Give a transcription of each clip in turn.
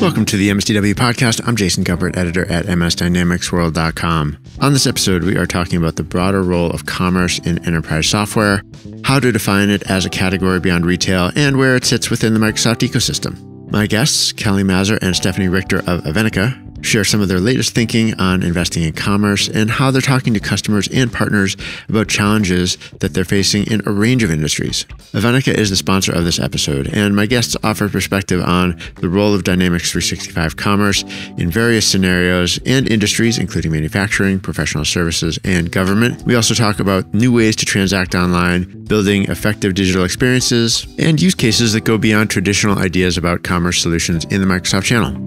Welcome to the MSDW podcast. I'm Jason Guppert, editor at msdynamicsworld.com. On this episode, we are talking about the broader role of commerce in enterprise software, how to define it as a category beyond retail, and where it sits within the Microsoft ecosystem. My guests, Kelly Mazur and Stefanie Richter of Evenica, share some of their latest thinking on investing in commerce and how they're talking to customers and partners about challenges that they're facing in a range of industries. Evenica is the sponsor of this episode, and my guests offer perspective on the role of Dynamics 365 Commerce in various scenarios and industries, including manufacturing, professional services, and government. We also talk about new ways to transact online, building effective digital experiences, and use cases that go beyond traditional ideas about commerce solutions in the Microsoft channel.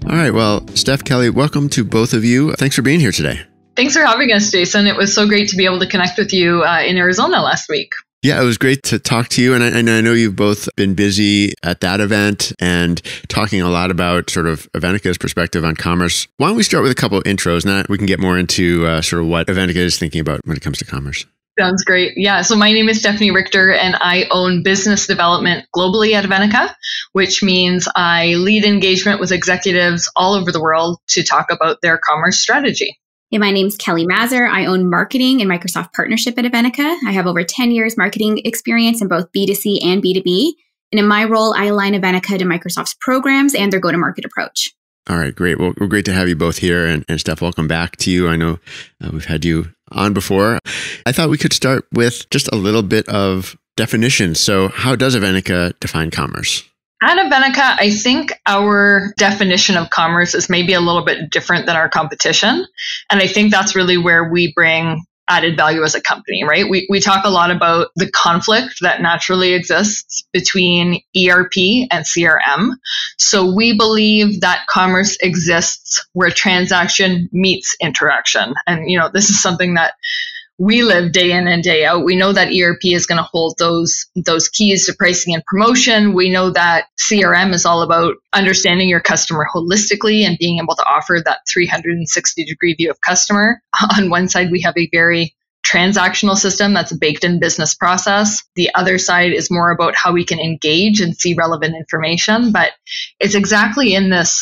All right. Well, Steph, Kelly, welcome to both of you. Thanks for being here today. Thanks for having us, Jason. It was so great to be able to connect with you in Arizona last week. Yeah, it was great to talk to you. And I know you've both been busy at that event and talking a lot about sort of Evenica's perspective on commerce. Why don't we start with a couple of intros, and then we can get more into sort of what Evenica is thinking about when it comes to commerce. Sounds great. Yeah. So my name is Stefanie Richter, and I own business development globally at Evenica, which means I lead engagement with executives all over the world to talk about their commerce strategy. Hey, my name's Kelly Mazur. I own marketing and Microsoft partnership at Evenica. I have over 10 years marketing experience in both B2C and B2B. And in my role, I align Evenica to Microsoft's programs and their go-to-market approach. All right, great. Well, we're great to have you both here. And Steph, welcome back to you. I know we've had you on before. I thought we could start with just a little bit of definition. So how does Evenica define commerce? At Evenica, I think our definition of commerce is maybe a little bit different than our competition. And I think that's really where we bring added value as a company, right? We talk a lot about the conflict that naturally exists between ERP and CRM. So we believe that commerce exists where transaction meets interaction. And, this is something that we live day in and day out. We know that ERP is going to hold those keys to pricing and promotion. We know that CRM is all about understanding your customer holistically and being able to offer that 360-degree view of customer. On one side, we have a very transactional system that's a baked-in business process. The other side is more about how we can engage and see relevant information. But it's exactly in this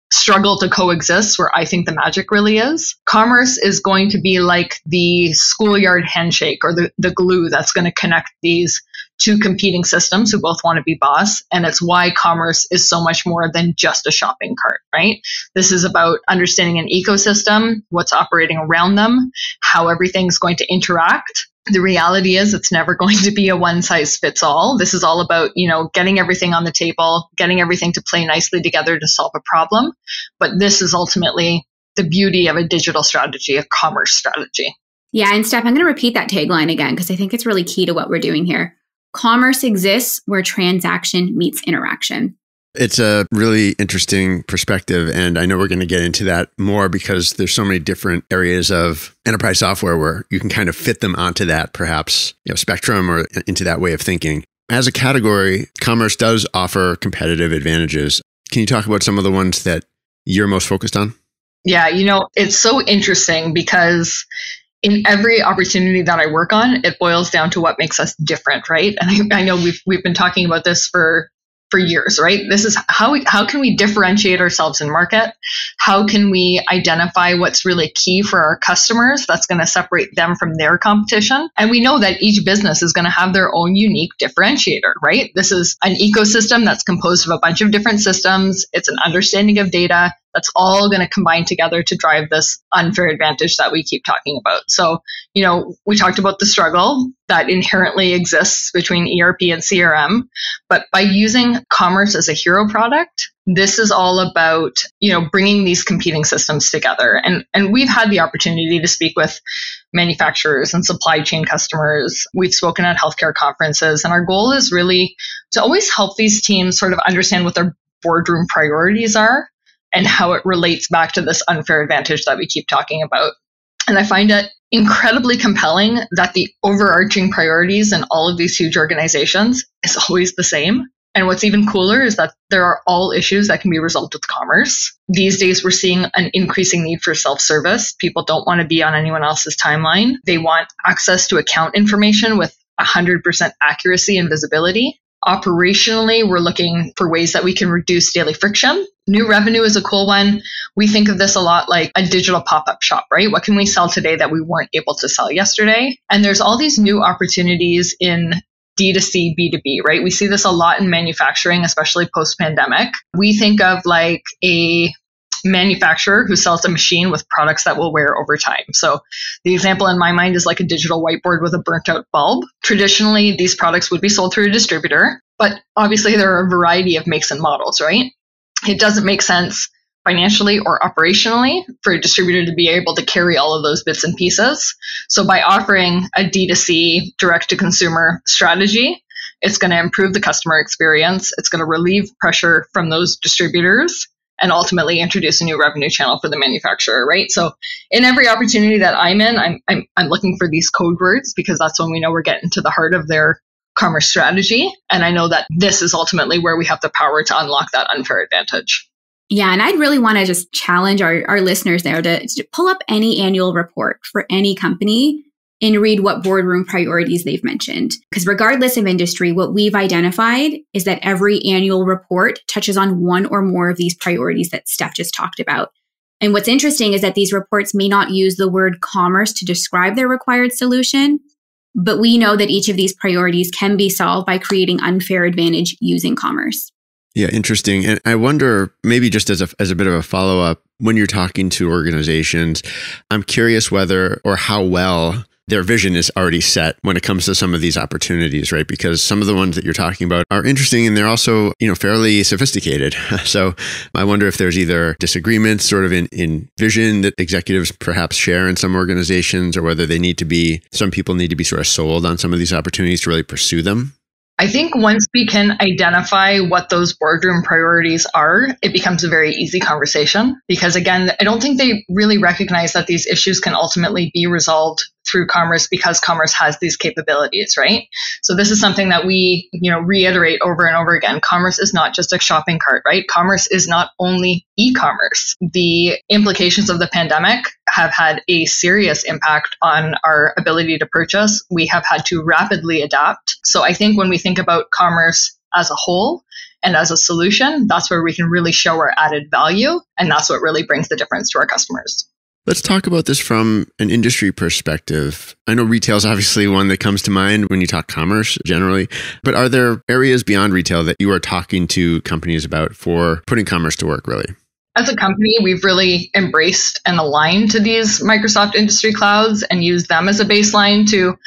struggle to coexist where I think the magic really is. Commerce is going to be like the schoolyard handshake or the glue that's going to connect these two competing systems who both want to be boss. And it's why commerce is so much more than just a shopping cart, right? This is about understanding an ecosystem, what's operating around them, how everything's going to interact. The reality is it's never going to be a one size fits all. This is all about, getting everything on the table, getting everything to play nicely together to solve a problem. But this is ultimately the beauty of a digital strategy, a commerce strategy. Yeah. And Steph, I'm going to repeat that tagline again, because I think it's really key to what we're doing here. Commerce exists where transaction meets interaction. It's a really interesting perspective, and I know we're going to get into that more because there's so many different areas of enterprise software where you can kind of fit them onto that, perhaps, spectrum or into that way of thinking. As a category, commerce does offer competitive advantages. Can you talk about some of the ones that you're most focused on? Yeah, it's so interesting because in every opportunity that I work on, it boils down to what makes us different, right? And I know we've been talking about this for years, right? This is how can we differentiate ourselves in market? How can we identify what's really key for our customers that's going to separate them from their competition? And we know that each business is going to have their own unique differentiator, right? This is an ecosystem that's composed of a bunch of different systems. It's an understanding of data that's all going to combine together to drive this unfair advantage that we keep talking about. So, we talked about the struggle that inherently exists between ERP and CRM, but by using commerce as a hero product, this is all about, bringing these competing systems together. And we've had the opportunity to speak with manufacturers and supply chain customers. We've spoken at healthcare conferences, and our goal is really to always help these teams sort of understand what their boardroom priorities are and how it relates back to this unfair advantage that we keep talking about. And I find it incredibly compelling that the overarching priorities in all of these huge organizations is always the same. And what's even cooler is that there are all issues that can be resolved with commerce. These days, we're seeing an increasing need for self-service. People don't want to be on anyone else's timeline. They want access to account information with 100% accuracy and visibility. Operationally, we're looking for ways that we can reduce daily friction. New revenue is a cool one. We think of this a lot like a digital pop-up shop, right? What can we sell today that we weren't able to sell yesterday? And there's all these new opportunities in D2C, B2B, right? We see this a lot in manufacturing, especially post-pandemic. We think of like a manufacturer who sells a machine with products that will wear over time. So the example in my mind is like a digital whiteboard with a burnt out bulb. Traditionally, these products would be sold through a distributor, but obviously there are a variety of makes and models, right? It doesn't make sense financially or operationally for a distributor to be able to carry all of those bits and pieces. So by offering a D2C direct to consumer strategy, it's going to improve the customer experience. It's going to relieve pressure from those distributors and ultimately introduce a new revenue channel for the manufacturer, right? So in every opportunity that I'm in, I'm looking for these code words because that's when we know we're getting to the heart of their commerce strategy. And I know that this is ultimately where we have the power to unlock that unfair advantage. Yeah, and I'd really want to just challenge our listeners there to pull up any annual report for any company and read what boardroom priorities they've mentioned. Because regardless of industry, what we've identified is that every annual report touches on one or more of these priorities that Steph just talked about. And what's interesting is that these reports may not use the word commerce to describe their required solution, but we know that each of these priorities can be solved by creating unfair advantage using commerce. Yeah, interesting. And I wonder, maybe just as a bit of a follow-up, when you're talking to organizations, I'm curious whether or how well their vision is already set when it comes to some of these opportunities, right? Because some of the ones that you're talking about are interesting and they're also, fairly sophisticated. So I wonder if there's either disagreements sort of in vision that executives perhaps share in some organizations, or whether some people need to be sort of sold on some of these opportunities to really pursue them. I think once we can identify what those boardroom priorities are, it becomes a very easy conversation. Because again, I don't think they really recognize that these issues can ultimately be resolved through commerce because commerce has these capabilities, right? So this is something that we, reiterate over and over again. Commerce is not just a shopping cart, right? Commerce is not only e-commerce. The implications of the pandemic have had a serious impact on our ability to purchase. We have had to rapidly adapt. So I think when we think about commerce as a whole and as a solution, that's where we can really show our added value. And that's what really brings the difference to our customers. Let's talk about this from an industry perspective. I know retail is obviously one that comes to mind when you talk commerce generally, but are there areas beyond retail that you are talking to companies about for putting commerce to work, really? As a company, we've really embraced and aligned to these Microsoft industry clouds and used them as a baseline to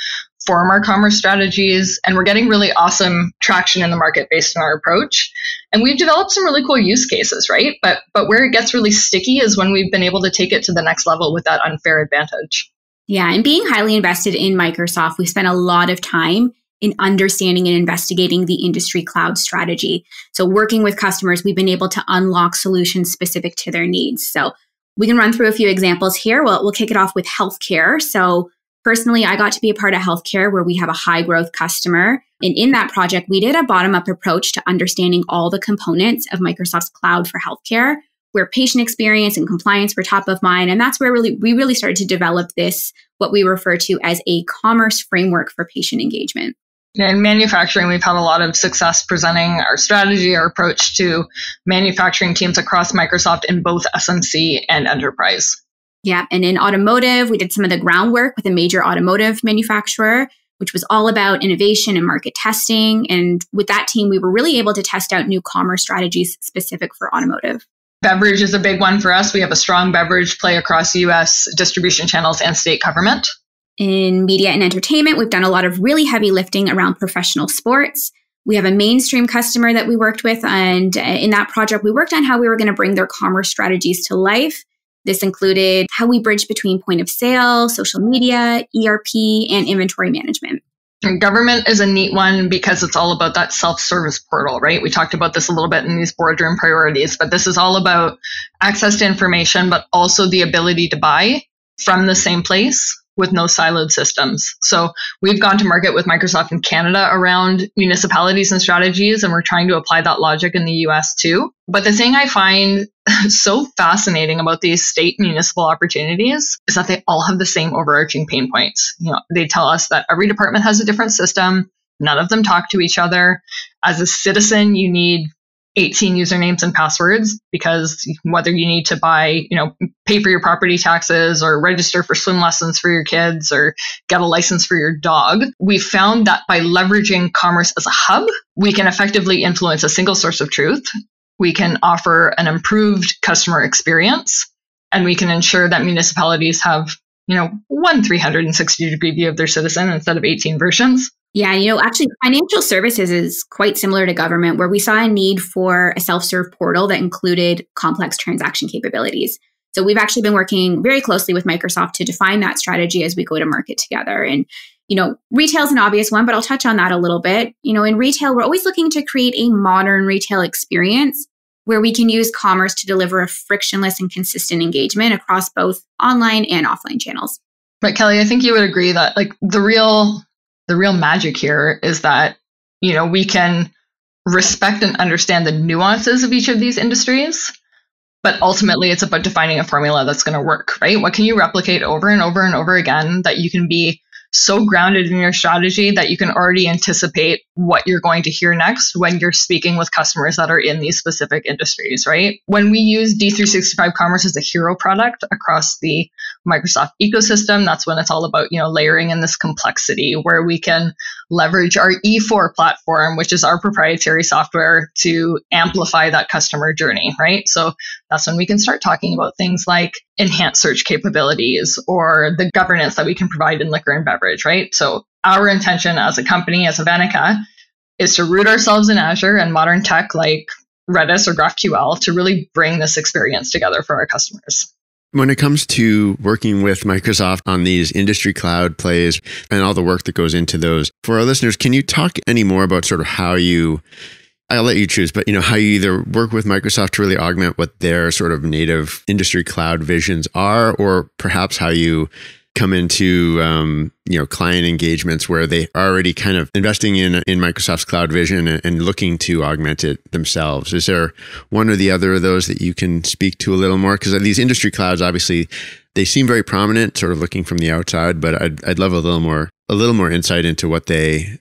form our commerce strategies. And we're getting really awesome traction in the market based on our approach. And we've developed some really cool use cases, right? But where it gets really sticky is when we've been able to take it to the next level with that unfair advantage. Yeah, and being highly invested in Microsoft, we spent a lot of time in understanding and investigating the industry cloud strategy. So working with customers, we've been able to unlock solutions specific to their needs. So we can run through a few examples here. We'll kick it off with healthcare. So personally, I got to be a part of healthcare where we have a high growth customer. And in that project, we did a bottom-up approach to understanding all the components of Microsoft's cloud for healthcare, where patient experience and compliance were top of mind. And that's where we really started to develop this, what we refer to as a commerce framework for patient engagement. In manufacturing, we've had a lot of success presenting our strategy, our approach to manufacturing teams across Microsoft in both SMC and enterprise. Yeah. And in automotive, we did some of the groundwork with a major automotive manufacturer, which was all about innovation and market testing. And with that team, we were really able to test out new commerce strategies specific for automotive. Beverage is a big one for us. We have a strong beverage play across U.S. distribution channels and state government. In media and entertainment, we've done a lot of really heavy lifting around professional sports. We have a mainstream customer that we worked with. And in that project, we worked on how we were going to bring their commerce strategies to life. This included how we bridge between point of sale, social media, ERP, and inventory management. And government is a neat one because it's all about that self-service portal, right? We talked about this a little bit in these boardroom priorities, but this is all about access to information, but also the ability to buy from the same place with no siloed systems. So we've gone to market with Microsoft in Canada around municipalities and strategies, and we're trying to apply that logic in the US too. But the thing I find so fascinating about these state municipal opportunities is that they all have the same overarching pain points. They tell us that every department has a different system. None of them talk to each other. As a citizen, you need 18 usernames and passwords, because whether you need to buy, pay for your property taxes or register for swim lessons for your kids or get a license for your dog, we found that by leveraging commerce as a hub, we can effectively influence a single source of truth. We can offer an improved customer experience, and we can ensure that municipalities have, one 360-degree view of their citizen instead of 18 versions. Yeah, actually, financial services is quite similar to government, where we saw a need for a self-serve portal that included complex transaction capabilities. So we've actually been working very closely with Microsoft to define that strategy as we go to market together. And, retail is an obvious one, but I'll touch on that a little bit. In retail, we're always looking to create a modern retail experience where we can use commerce to deliver a frictionless and consistent engagement across both online and offline channels. But Kelly, I think you would agree that the real magic here is that, we can respect and understand the nuances of each of these industries, but ultimately it's about defining a formula that's going to work, right? What can you replicate over and over and over again that you can be so grounded in your strategy that you can already anticipate what you're going to hear next when you're speaking with customers that are in these specific industries, right? When we use D365 Commerce as a hero product across the Microsoft ecosystem, that's when it's all about, layering in this complexity where we can leverage our E4 platform, which is our proprietary software, to amplify that customer journey, right? So that's when we can start talking about things like enhanced search capabilities or the governance that we can provide in liquor and beverage, right? So our intention as a company, as Evenica, is to root ourselves in Azure and modern tech like Redis or GraphQL to really bring this experience together for our customers. When it comes to working with Microsoft on these industry cloud plays and all the work that goes into those, for our listeners, can you talk any more about sort of how I'll let you choose, but how you either work with Microsoft to really augment what their sort of native industry cloud visions are, or perhaps how you come into client engagements where they are already kind of investing in Microsoft's cloud vision and looking to augment it themselves. Is there one or the other of those that you can speak to a little more? Because these industry clouds, obviously, they seem very prominent, sort of looking from the outside, but I'd love a little more insight into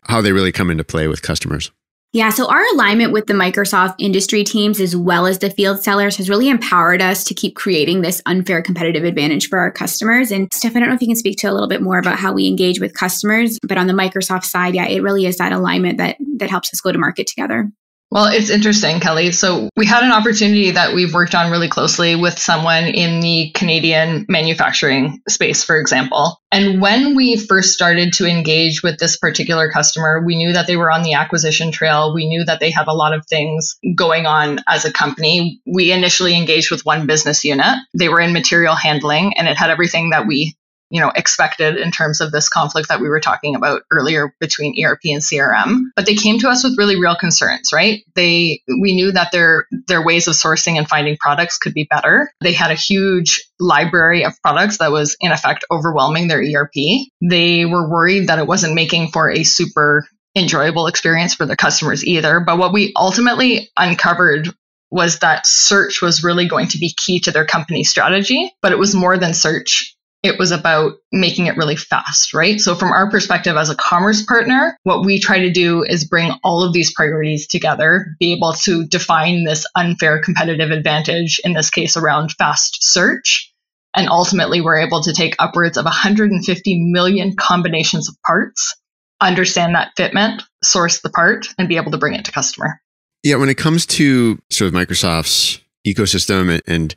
how they really come into play with customers. Yeah, so our alignment with the Microsoft industry teams as well as the field sellers has really empowered us to keep creating this unfair competitive advantage for our customers. And Steph, I don't know if you can speak to a little bit more about how we engage with customers, but on the Microsoft side, yeah, it really is that alignment that helps us go to market together. Well, it's interesting, Kelly. So we had an opportunity that we've worked on really closely with someone in the Canadian manufacturing space, for example. And when we first started to engage with this particular customer, we knew that they were on the acquisition trail. We knew that they had a lot of things going on as a company. We initially engaged with one business unit. They were in material handling, and it had everything that we expected in terms of this conflict that we were talking about earlier between ERP and CRM. But they came to us with really real concerns, right? We knew that their ways of sourcing and finding products could be better. They had a huge library of products that was in effect overwhelming their ERP. They were worried that it wasn't making for a super enjoyable experience for their customers either. But what we ultimately uncovered was that search was really going to be key to their company strategy, but it was more than search. It was about making it really fast, right? So from our perspective as a commerce partner, what we try to do is bring all of these priorities together, be able to define this unfair competitive advantage, in this case around fast search. And ultimately, we're able to take upwards of 150 million combinations of parts, understand that fitment, source the part, and be able to bring it to customer. Yeah, when it comes to sort of Microsoft's ecosystem and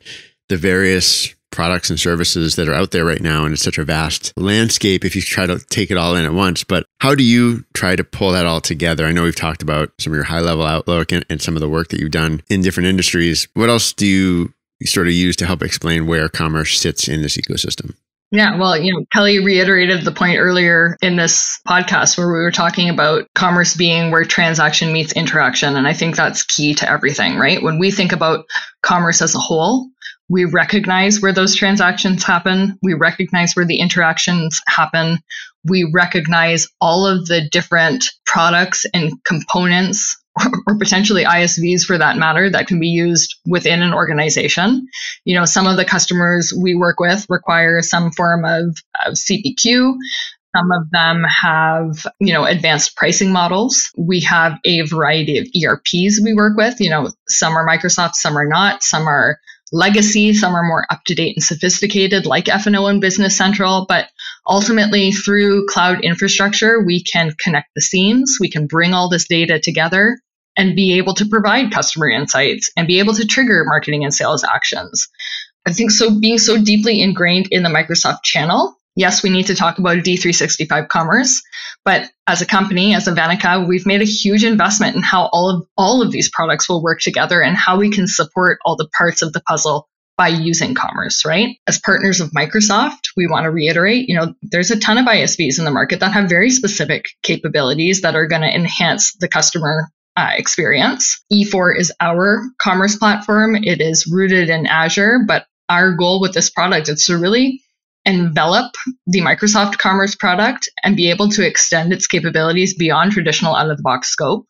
the various products and services that are out there right now, and it's such a vast landscape if you try to take it all in at once. But how do you try to pull that all together? I know we've talked about some of your high-level outlook and some of the work that you've done in different industries. What else do you sort of use to help explain where commerce sits in this ecosystem? Yeah, well, Kelly reiterated the point earlier in this podcast where we were talking about commerce being where transaction meets interaction. And I think that's key to everything, right? When we think about commerce as a whole, we recognize where those transactions happen. We recognize where the interactions happen. We recognize all of the different products and components, or potentially ISVs for that matter, that can be used within an organization. Some of the customers we work with require some form of CPQ. Some of them have, advanced pricing models. We have a variety of ERPs we work with. Some are Microsoft, some are not. Some are legacy, some are more up-to-date and sophisticated, like F&O and Business Central. But ultimately, through cloud infrastructure, we can connect the seams. We can bring all this data together and be able to provide customer insights and be able to trigger marketing and sales actions. I think so being so deeply ingrained in the Microsoft channel, yes, we need to talk about D365 Commerce, but as a company, as Evenica, we've made a huge investment in how all of these products will work together and how we can support all the parts of the puzzle by using Commerce, right? As partners of Microsoft, we want to reiterate, there's a ton of ISVs in the market that have very specific capabilities that are going to enhance the customer experience. E4 is our commerce platform. It is rooted in Azure, but our goal with this product is to really envelop the Microsoft Commerce product and be able to extend its capabilities beyond traditional out-of-the-box scope,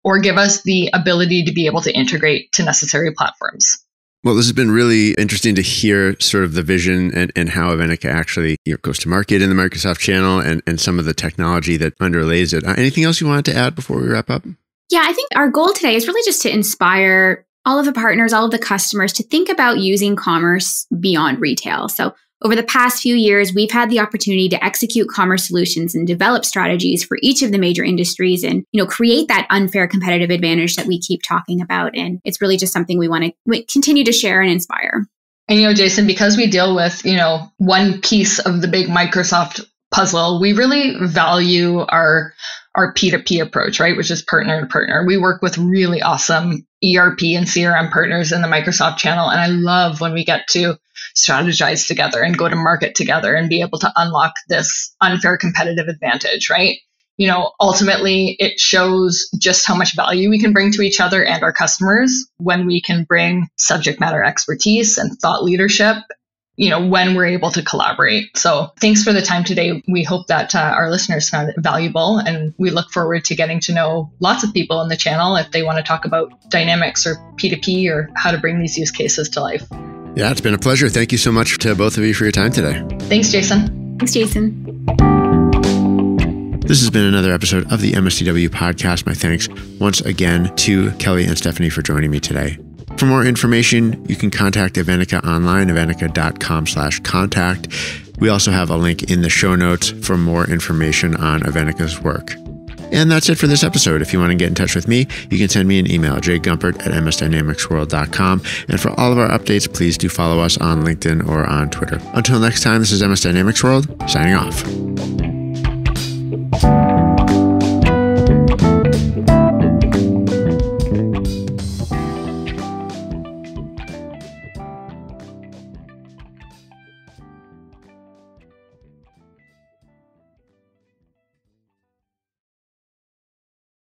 or give us the ability to be able to integrate to necessary platforms. Well, this has been really interesting to hear sort of the vision and how Evenica actually goes to market in the Microsoft channel and some of the technology that underlays it. Anything else you wanted to add before we wrap up? Yeah, I think our goal today is really just to inspire all of the partners, all of the customers to think about using commerce beyond retail. So over the past few years, we've had the opportunity to execute commerce solutions and develop strategies for each of the major industries and, create that unfair competitive advantage that we keep talking about. And it's really just something we want to continue to share and inspire. And, Jason, because we deal with, one piece of the big Microsoft puzzle, we really value our P2P approach, right? Which is partner to partner. We work with really awesome ERP and CRM partners in the Microsoft channel. And I love when we get to strategize together and go to market together and be able to unlock this unfair competitive advantage, right? Ultimately, it shows just how much value we can bring to each other and our customers when we can bring subject matter expertise and thought leadership, when we're able to collaborate. So thanks for the time today. We hope that our listeners found it valuable, and we look forward to getting to know lots of people in the channel if they want to talk about dynamics or P2P or how to bring these use cases to life. Yeah, it's been a pleasure. Thank you so much to both of you for your time today. Thanks, Jason. Thanks, Jason. This has been another episode of the MSTW podcast. My thanks once again to Kelly and Stefanie for joining me today. For more information, you can contact Evenica online, evenica.com/contact. We also have a link in the show notes for more information on Evenica's work. And that's it for this episode. If you want to get in touch with me, you can send me an email, jgumpert@msdynamicsworld.com. And for all of our updates, please do follow us on LinkedIn or on Twitter. Until next time, this is MS Dynamics World, signing off.